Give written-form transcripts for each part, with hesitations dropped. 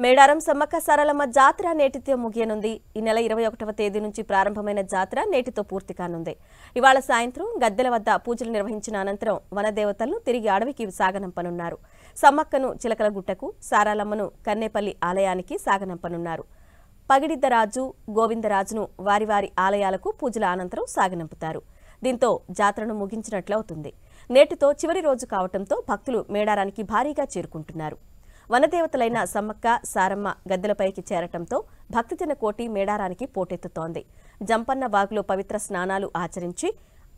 మేడారం సమ్మక్క సారలమ్మ జాతర నేటితో ముగియనుంది. ఈ నెల 21వ తేదీ నుంచి ప్రారంభమైన జాతర నేటితో పూర్తి కానుంది. ఇవాళ సాయంత్రం గద్దెల వద్ద పూజలు నిర్వహించిన అనంతరం వనదేవతలను తిరిగి అడవికి సాగనంపనున్నారు. సమ్మక్కను చిలకలగుట్టకు, సారాలమ్మను కన్నేపల్లి ఆలయానికి సాగనంపనున్నారు. పగిడిద్దరాజు, గోవిందరాజును వారి వారి ఆలయాలకు పూజల అనంతరం సాగనంపుతారు. దీంతో జాతరను ముగించినట్లవుతుంది. నేటితో చివరి రోజు కావడంతో భక్తులు మేడారానికి భారీగా చేరుకుంటున్నారు. వనదేవతలైన సమ్మక్క, సారమ్మ గద్దెలపైకి చేరటంతో భక్తజన కోటి మేడారానికి పోటెత్తుతోంది. జంపన్న బాగులో పవిత్ర స్నానాలు ఆచరించి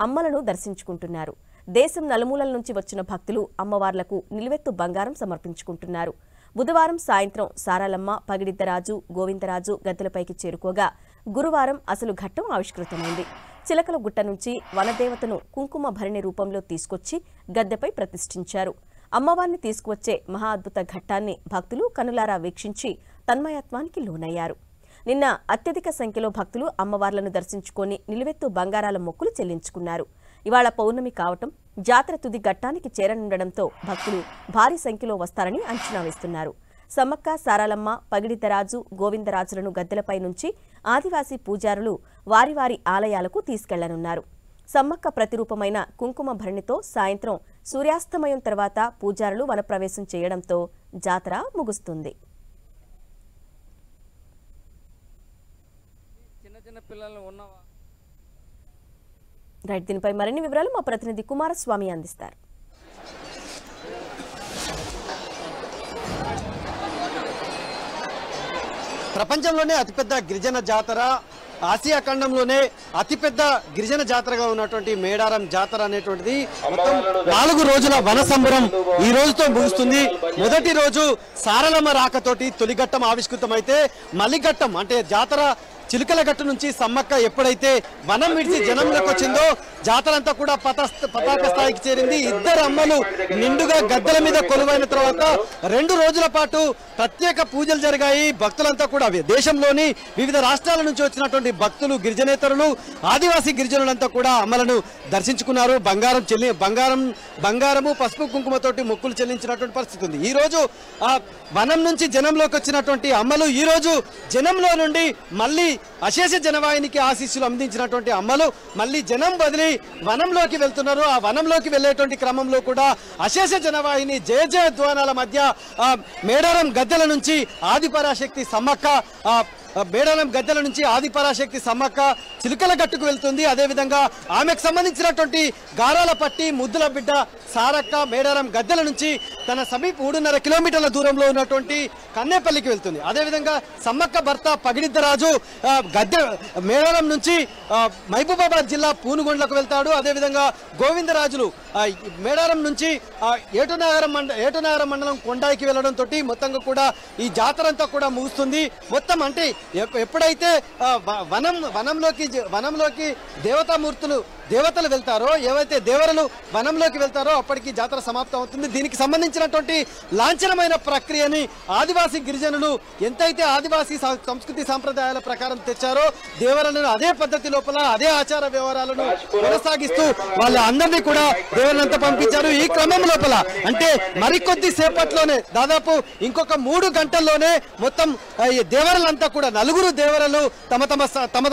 అమ్మలను దర్శించుకుంటున్నారు. దేశం నలుమూలల నుంచి వచ్చిన భక్తులు అమ్మవార్లకు నిలువెత్తు బంగారం సమర్పించుకుంటున్నారు. బుధవారం సాయంత్రం సారాలమ్మ, పగిడిద్దరాజు, గోవిందరాజు గద్దెలపైకి చేరుకోగా గురువారం అసలు ఘట్టం ఆవిష్కృతమైంది. చిలకల గుట్ట నుంచి వనదేవతను కుంకుమ భరణి రూపంలో తీసుకొచ్చి గద్దెపై ప్రతిష్ఠించారు. అమ్మవారిని తీసుకువచ్చే మహా అద్భుత ఘట్టాన్ని భక్తులు కనులారా వీక్షించి తన్మయత్వానికి లోనయ్యారు. నిన్న అత్యధిక సంఖ్యలో భక్తులు అమ్మవార్లను దర్శించుకొని నిలువెత్తు బంగారాల మొక్కులు చెల్లించుకున్నారు. ఇవాళ పౌర్ణమి కావటం, జాతర తుది ఘట్టానికి చేరనుండడంతో భక్తులు భారీ సంఖ్యలో వస్తారని అంచనా వేస్తున్నారు. సమ్మక్క, సారాలమ్మ, పగిడిద్దరాజు, గోవిందరాజులను గద్దెలపై నుంచి ఆదివాసీ పూజారులు వారి వారి ఆలయాలకు తీసుకెళ్లనున్నారు. సమ్మక్క ప్రతిరూపమైన కుంకుమ భరణితో సాయంత్రం సూర్యాస్తమయం తర్వాత పూజారులు వనప్రవేశం చేయడంతో జాతర ముగుస్తుంది. దీనిపై మరిన్ని వివరాలు మా ప్రతినిధి కుమారస్వామి అందిస్తారు. ప్రపంచంలోనే అతిపెద్ద గిరిజన జాతర, ఆసియా ఖండంలోనే అతిపెద్ద గిరిజన జాతరగా ఉన్నటువంటి మేడారం జాతర అనేటువంటిది మొత్తం 4 రోజుల వన సంబరం ఈ రోజుతో ముగుస్తుంది. మొదటి రోజు సారలమ్మ రాకతోటి తొలిఘట్టం ఆవిష్కృతమైతే మలి ఘట్టం అంటే జాతర చిలుకల గట్టు నుంచి సమ్మక్క ఎప్పుడైతే వనం విడిచి జనంలోకి వచ్చిందో జాతర అంతా కూడా పతాక స్థాయికి చేరింది. ఇద్దరు అమ్మలు నిండుగా గద్దెల మీద కొలువైన తర్వాత 2 రోజుల పాటు ప్రత్యేక పూజలు జరిగాయి. భక్తులంతా కూడా దేశంలోని వివిధ రాష్ట్రాల నుంచి వచ్చినటువంటి భక్తులు, గిరిజనేతరులు, ఆదివాసీ గిరిజనులంతా కూడా అమ్మలను దర్శించుకున్నారు. బంగారము, పసుపు, కుంకుమతోటి మొక్కులు చెల్లించినటువంటి పరిస్థితి ఉంది. ఈ రోజు వనం నుంచి జనంలోకి వచ్చినటువంటి అమ్మలు ఈ రోజు జనంలో నుండి మళ్ళీ అశేష జనవాహినికి ఆశీస్సులు అందించినటువంటి అమ్మలు మళ్ళీ జనం బదిలి వనంలోకి వెళ్తున్నారు. ఆ వనంలోకి వెళ్లేటువంటి క్రమంలో కూడా అశేష జనవాహిని జయ జయ ధ్వానాల మధ్య మేడారం గద్దెల నుంచి ఆదిపరాశక్తి సమ్మక్క చిలుకల గట్టుకు వెళ్తుంది. అదేవిధంగా ఆమెకు సంబంధించినటువంటి గారాల పట్టి ముద్దుల బిడ్డ సారక్క మేడారం గద్దెల నుంచి తన సమీప 3.5 కిలోమీటర్ల దూరంలో ఉన్నటువంటి కన్నేపల్లికి వెళ్తుంది. అదేవిధంగా సమ్మక్క భర్త పగిడిద్దరాజు మేడారం నుంచి మహబూబాబాద్ జిల్లా పూనుగొండలకు వెళ్తాడు. అదేవిధంగా గోవిందరాజులు మేడారం నుంచి ఏటునగరం మండలం కొండాయికి వెళ్లడంతో మొత్తంగా కూడా ఈ జాతర అంతా కూడా ముగుస్తుంది. మొత్తం అంటే ఎప్పుడైతే వనంలోకి దేవతలు వెళ్తారో, ఏవైతే దేవతలు వనంలోకి వెళ్తారో అప్పటికి జాతర సమాప్తం అవుతుంది. దీనికి సంబంధించినటువంటి లాంఛనమైన ప్రక్రియని ఆదివాసీ గిరిజనులు ఎంతైతే ఆదివాసీ సంస్కృతి సాంప్రదాయాల ప్రకారం తెచ్చారో దేవరలను అదే పద్ధతి లోపల అదే ఆచార వ్యవహారాలను కొనసాగిస్తూ వాళ్ళ అందరినీ కూడా దేవరనంతా పంపించారు. ఈ క్రమం లోపల అంటే మరికొద్ది సేపట్లోనే దాదాపు ఇంకొక 3 గంటల్లోనే మొత్తం దేవరలంతా కూడా 4 దేవరలు తమ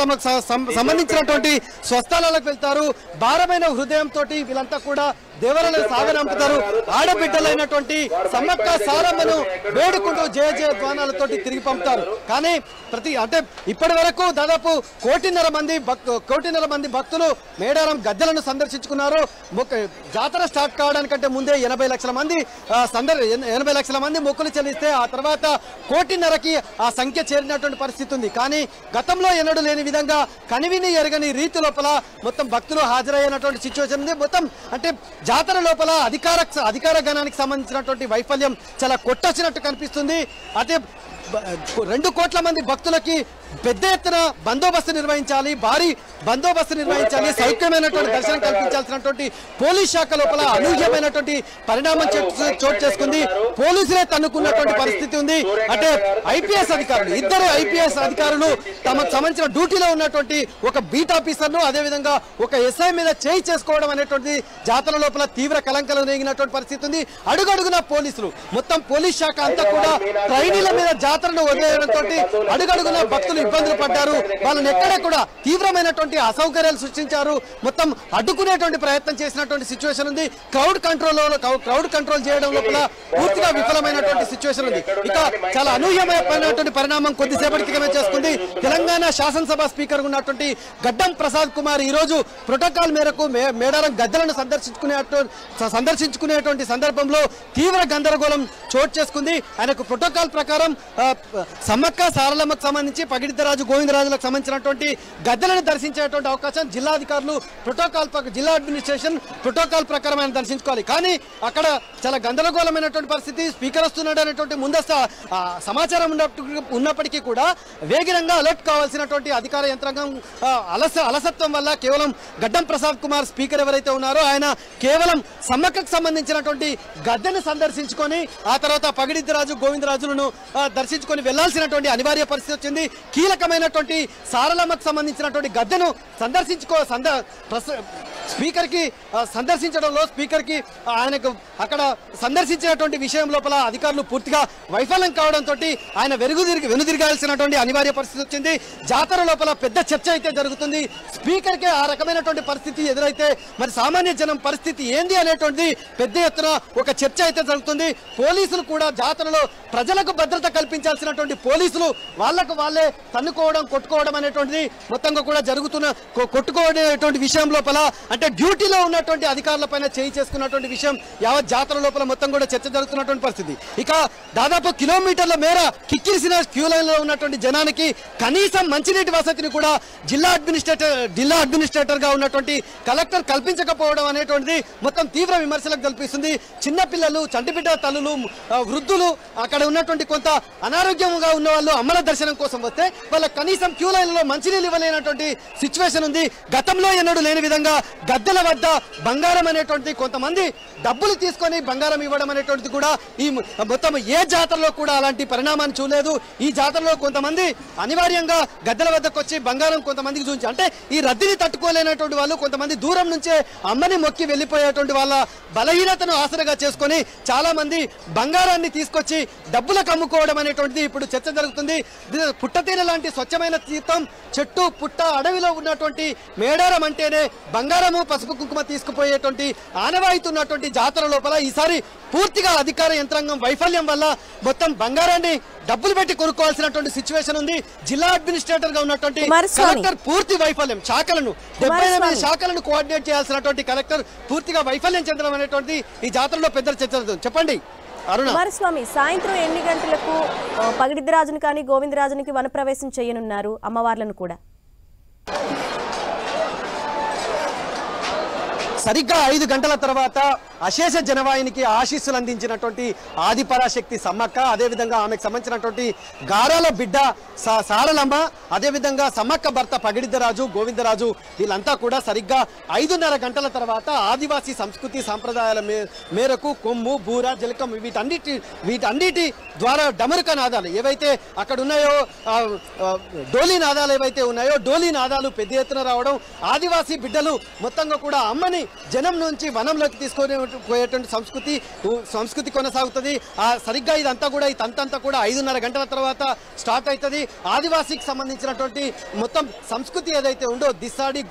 సంబంధించినటువంటి స్వస్థలాలకు వెళ్తారు. భారమైన హృదయంతో వీళ్ళంతా కూడా దేవరలను సాగనంపుతారు. ఆడబిడ్డలైనటువంటి సమ్మక్క సారమ్మను వేడుకుంటూ జయ జయ ధ్వానాలతోటి తిరిగి పంపుతారు. కానీ ఇప్పటి వరకు దాదాపు 1.5 మంది భక్తులు మేడారం గద్దెలను సందర్శించుకున్నారు. జాతర స్టార్ట్ కావడానికంటే ముందే 80 లక్షల మంది మొక్కులు చెల్లిస్తే ఆ తర్వాత 1.5 ఆ సంఖ్య చేరినటువంటి పరిస్థితి ఉంది. కానీ గతంలో ఎన్నడూ లేని విధంగా కనివిని ఎరగని రీతి లోపల మొత్తం భక్తులు హాజరయ్యేటువంటి సిచ్యువేషన్ ఉంది. మొత్తం అంటే జాతర లోపల అధికార గణానికి సంబంధించినటువంటి వైఫల్యం చాలా కొట్టొచ్చినట్టు కనిపిస్తుంది. అదే 2 కోట్ల మంది భక్తులకి పెద్ద ఎత్తున బందోబస్తు నిర్వహించాలి, భారీ బందోబస్తు నిర్వహించాలి, సౌఖ్యమైనటువంటి దర్శనం కల్పించాల్సినటువంటి పోలీస్ శాఖ లోపల అనూహ్యమైనటువంటి పరిణామం చోటు చేసుకుంది. పోలీసులే తన్నుకున్నటువంటి పరిస్థితి ఉంది. అంటే ఇద్దరు ఐపీఎస్ అధికారులు తమకు సంబంధించిన డ్యూటీలో ఉన్నటువంటి ఒక బీట్ ఆఫీసర్ను అదేవిధంగా ఒక ఎస్ఐ మీద చేయి చేసుకోవడం అనేటువంటి జాతర లోపల తీవ్ర కలంకలు రేగినటువంటి పరిస్థితి ఉంది. అడుగడుగున పోలీసులు మొత్తం పోలీస్ శాఖ అంతా కూడా ట్రైనీల మీద జాతరను వదిలేయడంతో అడుగడుగున భక్తులు ఇబ్బందులు పడ్డారు. వాళ్ళని ఎక్కడే కూడా తీవ్రమైనటువంటి అసౌకర్యాలు సృష్టించారు. మొత్తం అడ్డుకునేటువంటి ప్రయత్నం చేసినటువంటి సిచ్యువేషన్ ఉంది. క్రౌడ్ కంట్రోల్ చేయడం లోపల పూర్తిగా విఫలమైనటువంటి సిచ్యువేషన్ ఉంది. ఇక చాలా అనూహ్యమైనటువంటి పరిణామం కొద్దిసేపటి క్రితమే చేసుకుంది. తెలంగాణ శాసనసభ స్పీకర్ ఉన్నటువంటి గడ్డం ప్రసాద్ కుమార్ ఈ రోజు ప్రోటోకాల్ మేరకు మేడారం గద్దెలను సందర్శించుకునేటువంటి సందర్భంలో తీవ్ర గందరగోళం చోటు చేసుకుంది. ఆయనకు ప్రోటోకాల్ ప్రకారం సమ్మక్క సారలమ్మకు సంబంధించి పగిడిద్దరాజు గోవిందరాజులకు సంబంధించినటువంటి గద్దెలను దర్శించేటువంటి అవకాశం జిల్లాధికారులు జిల్లా అడ్మినిస్ట్రేషన్ ప్రోటోకాల్ ప్రకారం ఆయన దర్శించుకోవాలి. కానీ అక్కడ చాలా గందరగోళమైనటువంటి పరిస్థితి. స్పీకర్ వస్తున్నాడు అనేటువంటి ముందస్తు సమాచారం ఉన్నప్పటికీ కూడా వేగిరంగా అలర్ట్ కావాల్సినటువంటి అధికార యంత్రాంగం అలసత్వం వల్ల కేవలం గడ్డం ప్రసాద్ కుమార్ స్పీకర్ ఎవరైతే ఉన్నారో ఆయన కేవలం సమ్మక్కకు సంబంధించినటువంటి గద్దెను సందర్శించుకొని ఆ తర్వాత పగిడిద్దరాజు గోవిందరాజులను దర్శించుకొని వెళ్లాల్సినటువంటి అనివార్య పరిస్థితి వచ్చింది. కీలకమైనటువంటి సారలమ్మకు సంబంధించినటువంటి గద్దెను స్పీకర్ కి సందర్శించడంలో స్పీకర్ కి ఆయనకు అక్కడ సందర్శించినటువంటి విషయం లోపల అధికారులు పూర్తిగా వైఫల్యం కావడంతో ఆయన వెనుదిరగాల్సినటువంటి అనివార్య పరిస్థితి వచ్చింది. జాతర లోపల పెద్ద చర్చ అయితే జరుగుతుంది. స్పీకర్ కి ఆ రకమైనటువంటి పరిస్థితి ఎదురైతే మరి సామాన్య జనం పరిస్థితి ఏంది అనేటువంటిది పెద్ద ఎత్తున ఒక చర్చ అయితే జరుగుతుంది. పోలీసులు కూడా జాతరలో ప్రజలకు భద్రత కల్పించాల్సినటువంటి పోలీసులు వాళ్ళే తన్నుకోవడం కొట్టుకోవడం అనేటువంటిది మొత్తంగా కూడా జరుగుతున్న కొట్టుకోవడం విషయం లోపల అంటే డ్యూటీలో ఉన్నటువంటి అధికారులపైన చేయి చేసుకున్నటువంటి విషయం యావత్ జాతర లోపల మొత్తం కూడా చర్చ జరుగుతున్నటువంటి పరిస్థితి. ఇక దాదాపు కిలోమీటర్ల మేర కిక్కిరిసిన క్యూ లైన్ లో ఉన్నటువంటి జనానికి కనీసం మంచినీటి వసతిని కూడా జిల్లా అడ్మినిస్ట్రేటర్ గా ఉన్నటువంటి కలెక్టర్ కల్పించకపోవడం అనేటువంటిది మొత్తం తీవ్ర విమర్శలకు కల్పిస్తుంది. చిన్నపిల్లలు, చంటిబిడ్డ తల్లులు, వృద్ధులు, అక్కడ ఉన్నటువంటి కొంత అనారోగ్యంగా ఉన్న వాళ్ళు అమ్మల దర్శనం కోసం వస్తే వాళ్ళ కనీసం క్యూ లైన్ లో మంచినీళ్ళు ఇవ్వలేనటువంటి సిచ్యువేషన్ ఉంది. గతంలో ఎన్నడూ లేని విధంగా గద్దెల వద్ద బంగారం అనేటువంటి కొంతమంది డబ్బులు తీసుకొని బంగారం ఇవ్వడం అనేటువంటిది కూడా ఈ మొత్తం ఏ జాతరలో కూడా అలాంటి పరిణామాన్ని చూడలేదు. ఈ జాతరలో కొంతమంది అనివార్యంగా గద్దెల వద్దకు వచ్చి బంగారం కొంతమందికి చూపించి అంటే ఈ రద్దీని తట్టుకోలేనటువంటి వాళ్ళు కొంతమంది దూరం నుంచే అమ్మని మొక్కి వెళ్ళిపోయేటువంటి వాళ్ళ బలహీనతను ఆసరగా చేసుకొని చాలా మంది బంగారాన్ని తీసుకొచ్చి డబ్బులకు అమ్ముకోవడం అనేటువంటిది ఇప్పుడు చర్చ జరుగుతుంది. పుట్టతీర లాంటి స్వచ్ఛమైన తీర్థం, చెట్టు పుట్ట అడవిలో ఉన్నటువంటి మేడారం అంటేనే బంగారము పసుపు కుంకుమ తీసుకుపోయేటువంటి ఆనవాయితీ ఉన్నటువంటి జాతర లోపల ఈసారి పూర్తిగా అధికార యంత్రాంగం వైఫల్యం వల్ల మొత్తం బంగారాన్ని డబ్బులు పెట్టి కొనుక్కోవాల్సినటువంటి సిచ్యువేషన్ ఉంది. జిల్లా అడ్మినిస్ట్రేటర్ గా ఉన్నటువంటి కలెక్టర్ పూర్తి వైఫల్యం. శాఖలను 78 శాఖలను కోఆర్డినేట్ చేయాల్సినటువంటి కలెక్టర్ పూర్తిగా వైఫల్యం చెందడం అనేటువంటి ఈ జాతరలో పెద్ద చర్చ. చెప్పండి కుమారస్వామి, సాయంత్రం ఎన్ని గంటలకు పగిడిద్దరాజుని కానీ గోవిందరాజునికి వనప్రవేశం చేయనున్నారు అమ్మవార్లను కూడా? సరిగ్గా 5 గంటల తర్వాత అశేష జనవాహినికి ఆశీస్సులు అందించినటువంటి ఆదిపరాశక్తి సమ్మక్క, అదేవిధంగా ఆమెకు సంబంధించినటువంటి గారాల బిడ్డ సారలమ్మ, అదేవిధంగా సమ్మక్క భర్త పగిడిద్దరాజు గోవిందరాజు వీళ్ళంతా కూడా సరిగ్గా 5:30 గంటల తర్వాత ఆదివాసీ సంస్కృతి సాంప్రదాయాల మేరకు కొమ్ము, బూర, జలకం వీటన్నిటి ద్వారా డమరుక నాదాలు ఏవైతే అక్కడ ఉన్నాయో, డోలీ నాదాలు ఏవైతే ఉన్నాయో డోలీ నాదాలు పెద్ద ఎత్తున రావడం, ఆదివాసీ బిడ్డలు మొత్తంగా కూడా అమ్మని జనం నుంచి వనంలోకి తీసుకొని పోయేటువంటి సంస్కృతి కొనసాగుతుంది. సరిగ్గా ఇదంతా కూడా ఈ తంతంతా కూడా 5:30 గంటల తర్వాత స్టార్ట్ అవుతుంది. ఆదివాసీకి సంబంధించినటువంటి మొత్తం సంస్కృతి ఏదైతే ఉందో దిశాడి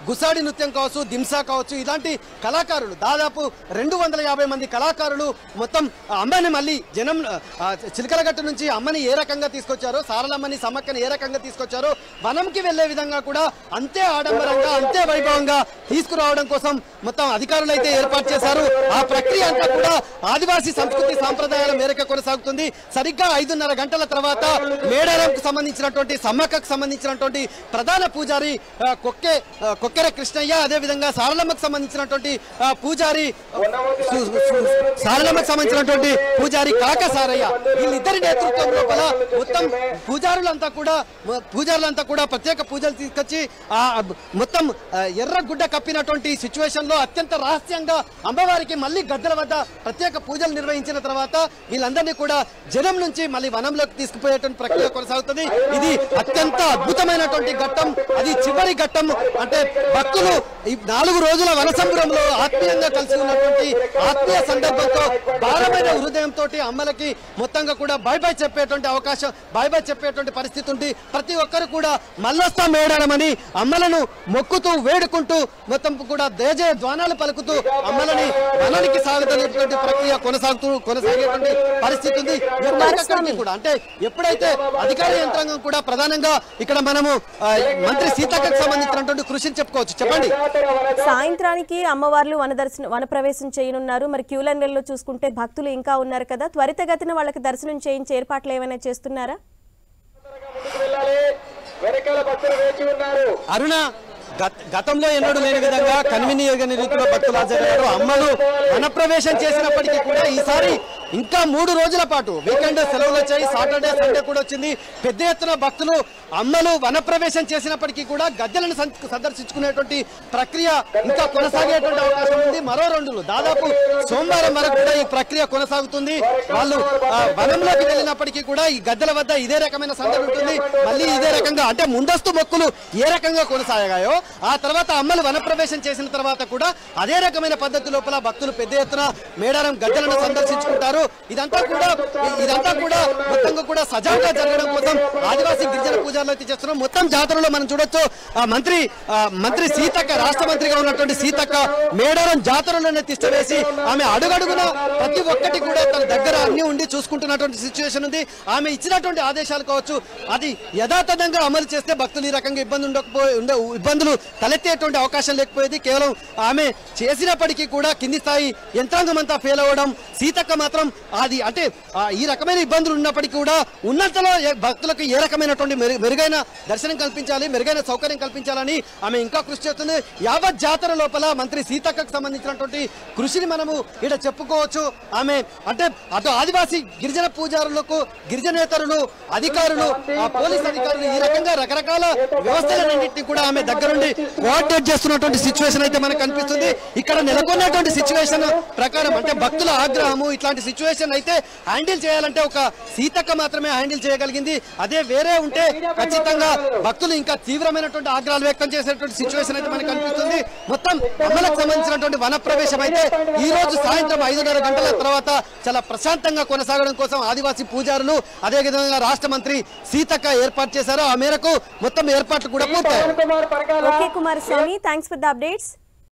గుసాడి నృత్యం కావచ్చు, దింసా కావచ్చు, ఇలాంటి కళాకారులు దాదాపు 250 మంది కళాకారులు మొత్తం అమ్మని మళ్ళీ జనం చిలకలగట్టు నుంచి అమ్మని ఏ రకంగా తీసుకొచ్చారో, సారలమ్మని సమ్మక్కని ఏ రకంగా తీసుకొచ్చారో వనంకి వెళ్లే విధంగా కూడా అంతే ఆడంబరంగా అంతే వైభవంగా తీసుకురావడం కోసం మొత్తం అధికారులు అయితే ఏర్పాటు చేశారు. ఆ ప్రక్రియ అంతా కూడా ఆదివాసీ సంస్కృతి సాంప్రదాయాల మేరకు కొనసాగుతుంది. సరిగ్గా 5:30 గంటల తర్వాత మేడారంకు సంబంధించినటువంటి సమ్మక్కకు సంబంధించినటువంటి ప్రధాన పూజారి కొక్కెర కృష్ణయ్య, అదేవిధంగా సారలమ్మకు సంబంధించినటువంటి పూజారి కాక సారయ్య వీళ్ళిద్దరి నేతృత్వం లోపల మొత్తం పూజారులంతా కూడా ప్రత్యేక పూజలు తీసుకొచ్చి మొత్తం ఎర్ర గుడ్డ కప్పినటువంటి సిచ్యువేషన్ లో అత్యంత రహస్యంగా అమ్మవారికి మళ్ళీ గద్దెల వద్ద ప్రత్యేక పూజలు నిర్వహించిన తర్వాత వీళ్ళందరినీ కూడా జనం నుంచి మళ్ళీ వనంలోకి తీసుకుపోయేటువంటి ప్రక్రియ కొనసాగుతుంది. ఇది అత్యంత అద్భుతమైనటువంటి ఘట్టం, అది చివరి ఘట్టం. అంటే భక్తులు ఈ 4 రోజుల వనసంబరంలో ఆత్మీయంగా కలిసి ఉన్నటువంటి ఆత్మీయ సందర్భంతో భారమైన హృదయంతో అమ్మలకి మొత్తంగా కూడా బై బై చెప్పేటువంటి అవకాశం, బై బై చెప్పేటువంటి పరిస్థితి ఉంది. ప్రతి ఒక్కరు కూడా మల్లస్తా మేడారమని అమ్మలను మొక్కుతూ వేడుకుంటూ మొత్తం కూడా దేజయ ధ్వానాలు పలుకుతూ అమ్మలని వనానికి సాగుతున్నటువంటి ప్రక్రియ కొనసాగేటువంటి పరిస్థితి ఉంది. ఎక్కడికక్కడికి కూడా అంటే ఎప్పుడైతే అధికార యంత్రాంగం కూడా ప్రధానంగా ఇక్కడ మనము మంత్రి సీతక్కకు సంబంధించినటువంటి కృషిని చెప్పుకోవచ్చు. చెప్పండి. సాయంత్రానికి అమ్మవార్లు వనప్రవేశం చేయనున్నారు. మరి క్యూ లైన్లలో చూసుకుంటే భక్తులు ఇంకా ఉన్నారు కదా, త్వరితగతిన వాళ్ళకి దర్శనం చేయించే ఏర్పాట్లు ఏమైనా చేస్తున్నారా? అరుణ, గతంలో ఎన్నడూ లేని విధంగా కన్వినియోగ రీతిలో భక్తులు హాజరయ్యారు. అమ్మలు వనప్రవేశం చేసినప్పటికీ కూడా ఈసారి ఇంకా 3 రోజుల పాటు వీకెండ్ సెలవులు వచ్చాయి, సాటర్డే సండే కూడా వచ్చింది. పెద్ద ఎత్తున భక్తులు అమ్మలు వనప్రవేశం చేసినప్పటికీ కూడా గద్దెలను సందర్శించుకునేటువంటి ప్రక్రియ ఇంకా కొనసాగేటువంటి అవకాశం ఉంది. మరో 2 రోజులు దాదాపు సోమవారం వరకు కూడా ఈ ప్రక్రియ కొనసాగుతుంది. వాళ్ళు వనంలోకి వెళ్ళినప్పటికీ కూడా ఈ గద్దెల వద్ద ఇదే రకమైన సందడి ఉంటుంది. మళ్ళీ ఇదే రకంగా అంటే ముందస్తు మొక్కులు ఏ రకంగా కొనసాగాయో ఆ తర్వాత అమ్మలు వనప్రవేశం చేసిన తర్వాత కూడా అదే రకమైన పద్ధతి లోపల భక్తులు పెద్ద ఎత్తున మేడారం గద్దెలను సందర్శించుకుంటారు. ఇదంతా కూడా మొత్తంగా కూడా సజావుగా జరగడం కోసం ఆదివాసీ గిరిజన పూజల్లో చేస్తున్నాం. మొత్తం జాతరలో మనం చూడొచ్చు మంత్రి సీతక్క, రాష్ట్ర మంత్రిగా ఉన్నటువంటి సీతక్క మేడారం జాతరలోనే తిష్టవేసి ఆమె అడుగడుగున ప్రతి ఒక్కటి కూడా తన దగ్గర అన్ని ఉండి చూసుకుంటున్నటువంటి సిచ్యువేషన్ ఉంది. ఆమె ఇచ్చినటువంటి ఆదేశాలు కావచ్చు అది యథాతథంగా అమలు చేస్తే భక్తులు ఈ రకంగా ఇబ్బందులు తలెత్తేటువంటి అవకాశం లేకపోయేది. కేవలం ఆమె చేసినప్పటికీ కూడా కింది స్థాయి యంత్రాంగం అంతా ఫెయిల్ అవ్వడం, సీతక్క మాత్రం అది అంటే ఈ రకమైన ఇబ్బందులు ఉన్నప్పటికీ కూడా ఉన్నంతలో భక్తులకు ఏ రకమైనటువంటి మెరుగైన దర్శనం కల్పించాలి, మెరుగైన సౌకర్యం కల్పించాలని ఆమె ఇంకా కృషి చేస్తుంది. యావత్ జాతర లోపల మంత్రి సీతక్కకు సంబంధించినటువంటి కృషిని మనము ఇక్కడ చెప్పుకోవచ్చు. ఆమె అంటే అటు ఆదివాసీ గిరిజన పూజారులకు, గిరిజనేతరులు, అధికారులు, పోలీస్ అధికారులు ఈ రకంగా రకరకాల వ్యవస్థలన్నింటినీ కూడా ఆమె దగ్గరుండి కోఆర్డినేట్ చేస్తున్నటువంటి సిచ్యువేషన్ అయితే మనకు కనిపిస్తుంది. ఇక్కడ నెలకొన్నటువంటి సిచ్యువేషన్ ప్రకారం అంటే భక్తుల ఆగ్రహము ఇట్లాంటి సిచ్యువేషన్ అయితే హ్యాండిల్ చేయాలంటే ఒక సీతక్క మాత్రమే హ్యాండిల్ చేయగలిగింది. అదే వేరే ఉంటే ఖచ్చితంగా భక్తులు ఇంకా తీవ్రమైనటువంటి ఆగ్రహాలు వ్యక్తం చేసేటువంటి సిచ్యువేషన్ అయితే మనకు కనిపిస్తుంది. మొత్తం అమ్మలకు సంబంధించినటువంటి వనప్రవేశం అయితే ఈ రోజు సాయంత్రం 5:30 గంటల తర్వాత చాలా ప్రశాంతంగా కొనసాగడం కోసం ఆదివాసీ పూజారులు అదేవిధంగా రాష్ట్ర మంత్రి సీతక్క ఏర్పాటు చేశారు. ఆ మేరకు మొత్తం ఏర్పాట్లు కూడా పూర్తయ్యాయి. Okay Kumaraswamy, thanks for the updates.